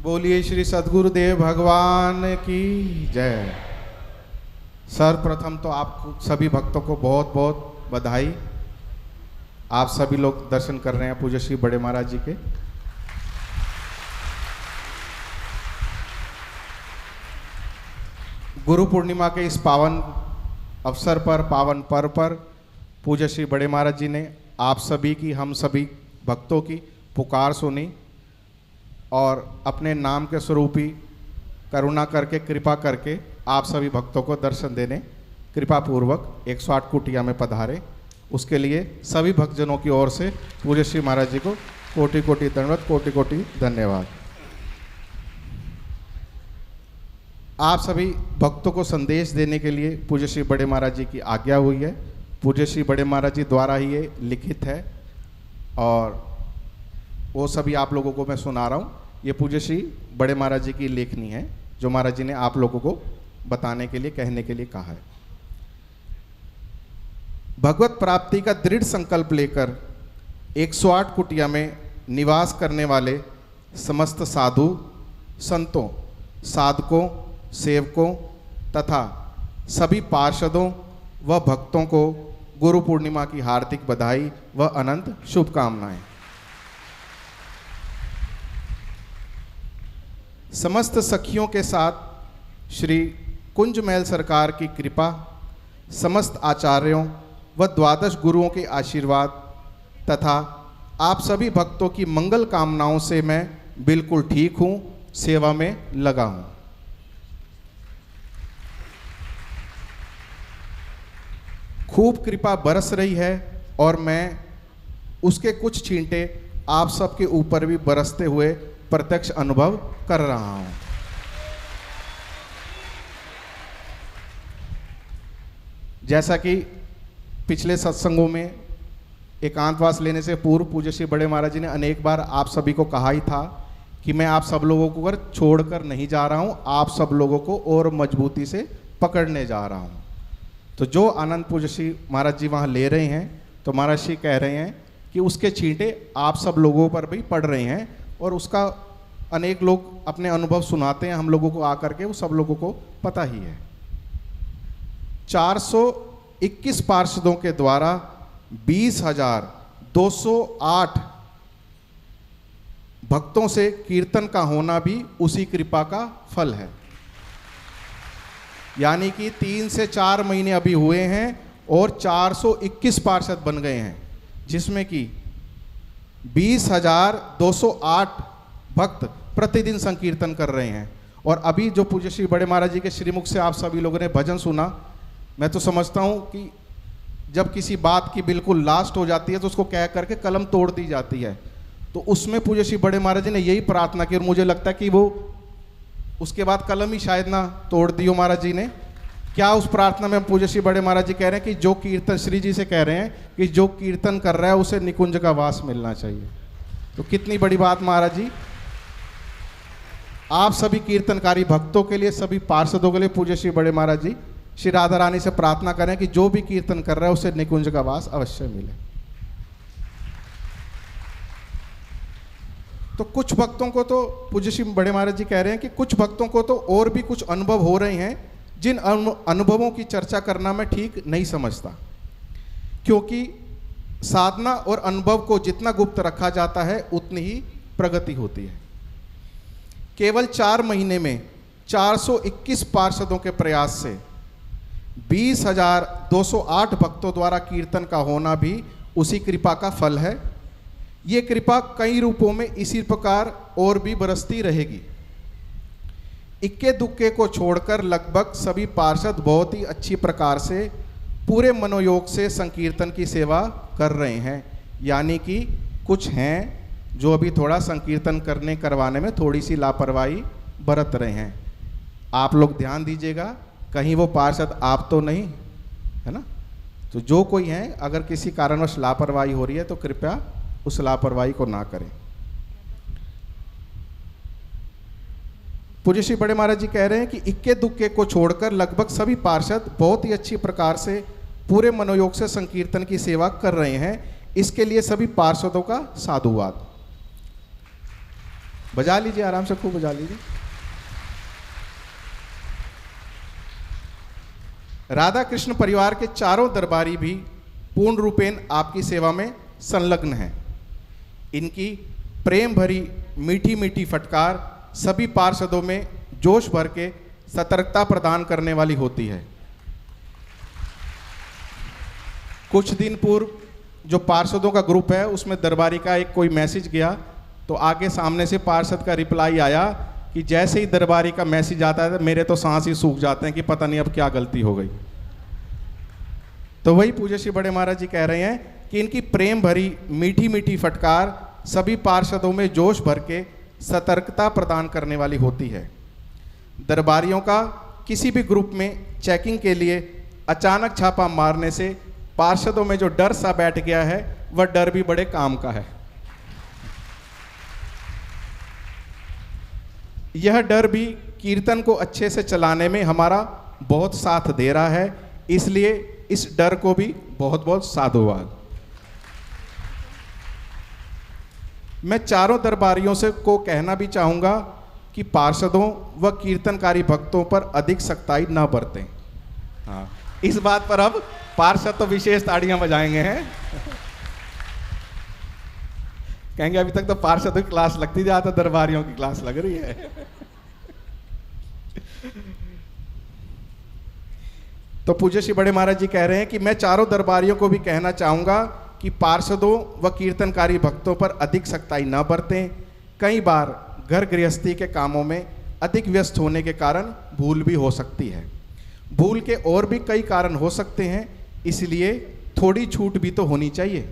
बोलिए श्री सद्गुरुदेव भगवान की जय। सर्वप्रथम तो आप सभी भक्तों को बहुत बहुत बधाई। आप सभी लोग दर्शन कर रहे हैं पूज्य श्री बड़े महाराज जी के। गुरु पूर्णिमा के इस पावन अवसर पर, पावन पर्व पर पूज्य श्री बड़े महाराज जी ने आप सभी की, हम सभी भक्तों की पुकार सुनी और अपने नाम के स्वरूप ही करुणा करके, कृपा करके आप सभी भक्तों को दर्शन देने कृपा पूर्वक 108 कुटिया में पधारे। उसके लिए सभी भक्तजनों की ओर से पूज्य श्री महाराज जी को कोटि कोटि दंडवत, कोटि कोटि धन्यवाद। आप सभी भक्तों को संदेश देने के लिए पूज्य श्री बड़े महाराज जी की आज्ञा हुई है। पूज्य श्री बड़े महाराज जी द्वारा ही ये लिखित है और वो सभी आप लोगों को मैं सुना रहा हूँ। ये पूज्य श्री बड़े महाराज जी की लेखनी है जो महाराज जी ने आप लोगों को बताने के लिए, कहने के लिए कहा है। भगवत प्राप्ति का दृढ़ संकल्प लेकर 108 कुटिया में निवास करने वाले समस्त साधु संतों, साधकों, सेवकों तथा सभी पार्षदों व भक्तों को गुरु पूर्णिमा की हार्दिक बधाई व अनंत शुभकामनाएं। समस्त सखियों के साथ श्री कुंजमैल सरकार की कृपा, समस्त आचार्यों व द्वादश गुरुओं के आशीर्वाद तथा आप सभी भक्तों की मंगल कामनाओं से मैं बिल्कुल ठीक हूँ, सेवा में लगा हूँ। खूब कृपा बरस रही है और मैं उसके कुछ छींटे आप सबके ऊपर भी बरसते हुए प्रत्यक्ष अनुभव कर रहा हूँ। जैसा कि पिछले सत्संगों में एकांतवास लेने से पूर्व पूज्य श्री बड़े महाराज जी ने अनेक बार आप सभी को कहा ही था कि मैं आप सब लोगों को छोड़कर नहीं जा रहा हूँ, आप सब लोगों को और मजबूती से पकड़ने जा रहा हूँ। तो जो आनंद पूज्य श्री महाराज जी वहाँ ले रहे हैं, तो महाराज जी कह रहे हैं कि उसके छींटे आप सब लोगों पर भी पड़ रहे हैं और उसका अनेक लोग अपने अनुभव सुनाते हैं हम लोगों को आकर के, वो सब लोगों को पता ही है। 421 पार्षदों के द्वारा 20,208 भक्तों से कीर्तन का होना भी उसी कृपा का फल है। यानी कि 3 से 4 महीने अभी हुए हैं और 421 पार्षद बन गए हैं, जिसमें कि 20,208 भक्त प्रतिदिन संकीर्तन कर रहे हैं। और अभी जो पूज्य श्री बड़े महाराज जी के श्रीमुख से आप सभी लोगों ने भजन सुना, मैं तो समझता हूँ कि जब किसी बात की बिल्कुल लास्ट हो जाती है तो उसको कह करके कलम तोड़ दी जाती है। तो उसमें पूज्य श्री बड़े महाराज जी ने यही प्रार्थना की और मुझे लगता है कि वो उसके बाद कलम ही शायद ना तोड़ दी हो महाराज जी ने। क्या उस प्रार्थना में पूज्य श्री बड़े महाराज जी कह रहे हैं कि जो कीर्तन, श्री जी से कह रहे हैं कि जो कीर्तन कर रहा है उसे निकुंज का वास मिलना चाहिए। तो कितनी बड़ी बात महाराज जी। आप सभी कीर्तनकारी भक्तों के लिए, सभी पार्षदों के लिए पूज्य श्री बड़े महाराज जी श्री राधा रानी से प्रार्थना करें कि जो भी कीर्तन कर रहा है उसे निकुंज का वास अवश्य मिले। तो कुछ भक्तों को तो पूज्य श्री बड़े महाराज जी कह रहे हैं कि कुछ भक्तों को तो और भी कुछ अनुभव हो रहे हैं जिन अनुभवों की चर्चा करना मैं ठीक नहीं समझता, क्योंकि साधना और अनुभव को जितना गुप्त रखा जाता है उतनी ही प्रगति होती है। केवल 4 महीने में 421 पार्षदों के प्रयास से 20,208 भक्तों द्वारा कीर्तन का होना भी उसी कृपा का फल है। ये कृपा कई रूपों में इसी प्रकार और भी बरसती रहेगी। इक्के दुक्के को छोड़कर लगभग सभी पार्षद बहुत ही अच्छी प्रकार से पूरे मनोयोग से संकीर्तन की सेवा कर रहे हैं। यानी कि कुछ हैं जो अभी थोड़ा संकीर्तन करवाने में थोड़ी सी लापरवाही बरत रहे हैं। आप लोग ध्यान दीजिएगा, कहीं वो पार्षद आप तो नहीं है ना। तो जो कोई है, अगर किसी कारणवश लापरवाही हो रही है तो कृपया उस लापरवाही को ना करें। पूज्य श्री बड़े महाराज जी कह रहे हैं कि इक्के दुक्के को छोड़कर लगभग सभी पार्षद बहुत ही अच्छी प्रकार से पूरे मनोयोग से संकीर्तन की सेवा कर रहे हैं। इसके लिए सभी पार्षदों का साधुवाद। बजा लीजिए, आराम से खूब बजा लीजिए। राधा कृष्ण परिवार के चारों दरबारी भी पूर्ण रूपेण आपकी सेवा में संलग्न हैं। इनकी प्रेम भरी मीठी मीठी फटकार सभी पार्षदों में जोश भर के सतर्कता प्रदान करने वाली होती है। कुछ दिन पूर्व जो पार्षदों का ग्रुप है उसमें दरबारी का एक कोई मैसेज गया, तो आगे सामने से पार्षद का रिप्लाई आया कि जैसे ही दरबारी का मैसेज आता है मेरे तो सांस ही सूख जाते हैं कि पता नहीं अब क्या गलती हो गई। तो वही पूज्य श्री बड़े महाराज जी कह रहे हैं कि इनकी प्रेम भरी मीठी मीठी फटकार सभी पार्षदों में जोश भर के सतर्कता प्रदान करने वाली होती है। दरबारियों का किसी भी ग्रुप में चेकिंग के लिए अचानक छापा मारने से पार्षदों में जो डर सा बैठ गया है वह डर भी बड़े काम का है। यह डर भी कीर्तन को अच्छे से चलाने में हमारा बहुत साथ दे रहा है, इसलिए इस डर को भी बहुत बहुत साधुवाद। मैं चारों दरबारियों से को कहना भी चाहूंगा कि पार्षदों व कीर्तनकारी भक्तों पर अधिक सख्ताई न बरतें। हाँ, इस बात पर अब पार्षद तो विशेष ताड़ियां बजाएंगे हैं। कहेंगे अभी तक तो पार्षदों की क्लास लगती जाता, दरबारियों की क्लास लग रही है। तो पूज्य श्री बड़े महाराज जी कह रहे हैं कि मैं चारों दरबारियों को भी कहना चाहूंगा कि पार्षदों व कीर्तनकारी भक्तों पर अधिक सख्ताई न बरतें। कई बार घर गृहस्थी के कामों में अधिक व्यस्त होने के कारण भूल भी हो सकती है। भूल के और भी कई कारण हो सकते हैं, इसलिए थोड़ी छूट भी तो होनी चाहिए।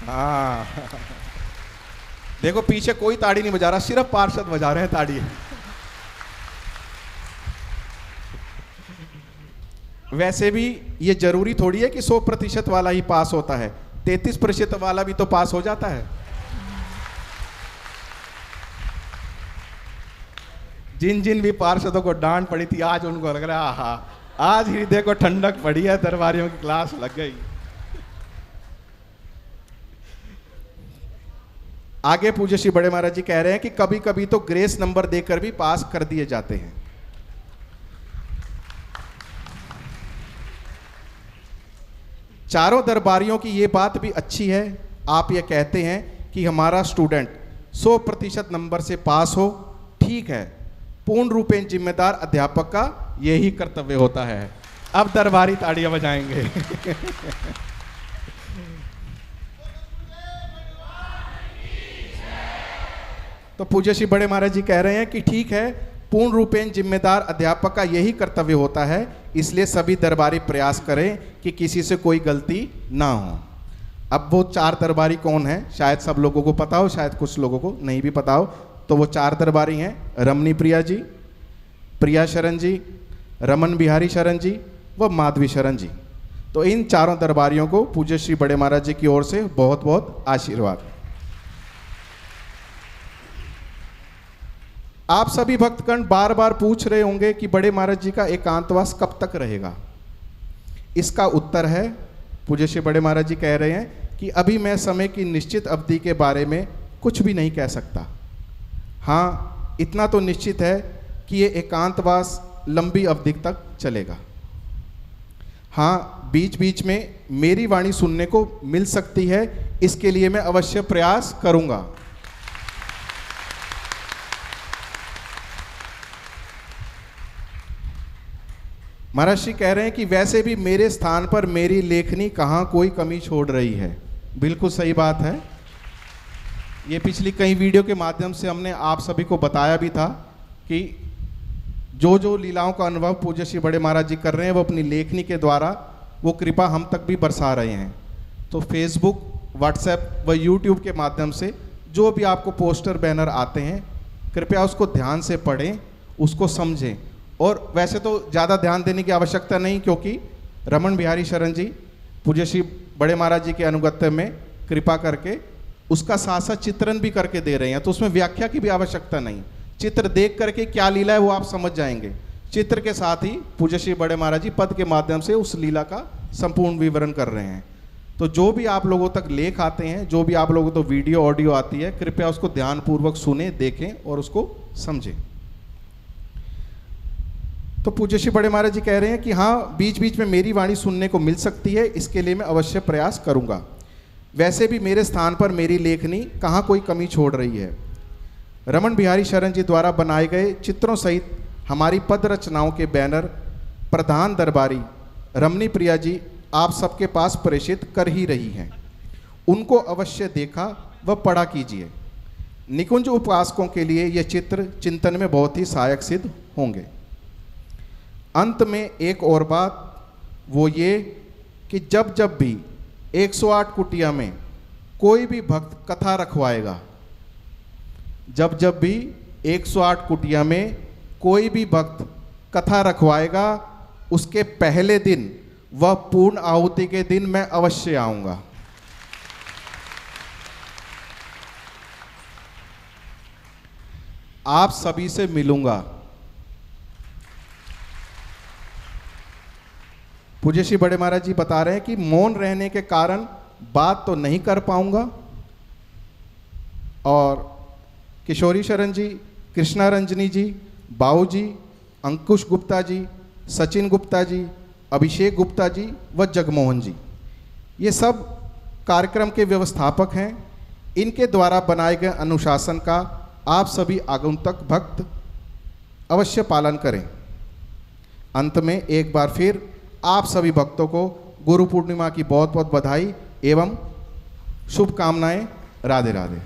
हाँ, देखो पीछे कोई ताड़ी नहीं बजा रहा, सिर्फ पार्षद बजा रहे हैं ताड़ी। वैसे भी ये जरूरी थोड़ी है कि 100% वाला ही पास होता है, 33% वाला भी तो पास हो जाता है। जिन जिन भी पार्षदों को डांट पड़ी थी आज उनको लग रहा है आहा आज हृदय को ठंडक पड़ी है, दरबारियों की क्लास लग गई। आगे पूज्य श्री बड़े महाराज जी कह रहे हैं कि कभी कभी तो ग्रेस नंबर देकर भी पास कर दिए जाते हैं। चारों दरबारियों की ये बात भी अच्छी है, आप ये कहते हैं कि हमारा स्टूडेंट 100% नंबर से पास हो, ठीक है। पूर्ण रूपेण जिम्मेदार अध्यापक का यही कर्तव्य होता है। अब दरबारी ताड़ियां बजाएंगे। तो पूज्य श्री बड़े महाराज जी कह रहे हैं कि ठीक है, पूर्ण रूपेण जिम्मेदार अध्यापक का यही कर्तव्य होता है, इसलिए सभी दरबारी प्रयास करें कि किसी से कोई गलती ना हो। अब वो 4 दरबारी कौन है, शायद सब लोगों को पता हो, शायद कुछ लोगों को नहीं भी पता हो। तो वो 4 दरबारी हैं, रमणी प्रिया जी, प्रिया शरण जी, रमन बिहारी शरण जी व माधवी शरण जी। तो इन चारों दरबारियों को पूज्य श्री बड़े महाराज जी की ओर से बहुत बहुत आशीर्वाद। आप सभी भक्तगण बार बार पूछ रहे होंगे कि बड़े महाराज जी का एकांतवास कब तक रहेगा। इसका उत्तर है, पूज्य श्री बड़े महाराज जी कह रहे हैं कि अभी मैं समय की निश्चित अवधि के बारे में कुछ भी नहीं कह सकता। हाँ, इतना तो निश्चित है कि ये एकांतवास लंबी अवधि तक चलेगा। हाँ, बीच बीच में मेरी वाणी सुनने को मिल सकती है, इसके लिए मैं अवश्य प्रयास करूंगा। महाराज श्री कह रहे हैं कि वैसे भी मेरे स्थान पर मेरी लेखनी कहाँ कोई कमी छोड़ रही है। बिल्कुल सही बात है। ये पिछली कई वीडियो के माध्यम से हमने आप सभी को बताया भी था कि जो जो लीलाओं का अनुभव पूज्य श्री बड़े महाराज जी कर रहे हैं वो अपनी लेखनी के द्वारा वो कृपा हम तक भी बरसा रहे हैं। तो फेसबुक, व्हाट्सएप व यूट्यूब के माध्यम से जो भी आपको पोस्टर बैनर आते हैं, कृपया उसको ध्यान से पढ़ें, उसको समझें। और वैसे तो ज़्यादा ध्यान देने की आवश्यकता नहीं, क्योंकि रमन बिहारी शरण जी पूज्य श्री बड़े महाराज जी के अनुगत्य में कृपा करके उसका साथ साथ चित्रण भी करके दे रहे हैं, तो उसमें व्याख्या की भी आवश्यकता नहीं। चित्र देख करके क्या लीला है वो आप समझ जाएंगे। चित्र के साथ ही पूज्य श्री बड़े महाराज जी पद के माध्यम से उस लीला का संपूर्ण विवरण कर रहे हैं। तो जो भी आप लोगों तक लेख आते हैं, जो भी आप लोगों तो वीडियो ऑडियो आती है, कृपया उसको ध्यानपूर्वक सुने, देखें और उसको समझें। तो पूज्य श्री बड़े महाराज जी कह रहे हैं कि हाँ, बीच बीच में मेरी वाणी सुनने को मिल सकती है, इसके लिए मैं अवश्य प्रयास करूंगा। वैसे भी मेरे स्थान पर मेरी लेखनी कहाँ कोई कमी छोड़ रही है। रमन बिहारी शरण जी द्वारा बनाए गए चित्रों सहित हमारी पद रचनाओं के बैनर प्रधान दरबारी रमनी प्रिया जी आप सबके पास प्रेषित कर ही रही हैं। उनको अवश्य देखा व पढ़ा कीजिए। निकुंज उपासकों के लिए ये चित्र चिंतन में बहुत ही सहायक सिद्ध होंगे। अंत में एक और बात, वो ये कि जब जब भी 108 कुटिया में कोई भी भक्त कथा रखवाएगा, जब जब भी 108 कुटिया में कोई भी भक्त कथा रखवाएगा, उसके पहले दिन वह पूर्ण आहुति के दिन मैं अवश्य आऊंगा। आप सभी से मिलूंगा। पूज्य श्री बड़े महाराज जी बता रहे हैं कि मौन रहने के कारण बात तो नहीं कर पाऊंगा, और किशोरी शरण जी, कृष्णा रंजनी जी, बाऊ जी, अंकुश गुप्ता जी, सचिन गुप्ता जी, अभिषेक गुप्ता जी व जगमोहन जी, ये सब कार्यक्रम के व्यवस्थापक हैं। इनके द्वारा बनाए गए अनुशासन का आप सभी आगंतुक भक्त अवश्य पालन करें। अंत में एक बार फिर आप सभी भक्तों को गुरु पूर्णिमा की बहुत बहुत बधाई एवं शुभकामनाएं। राधे राधे।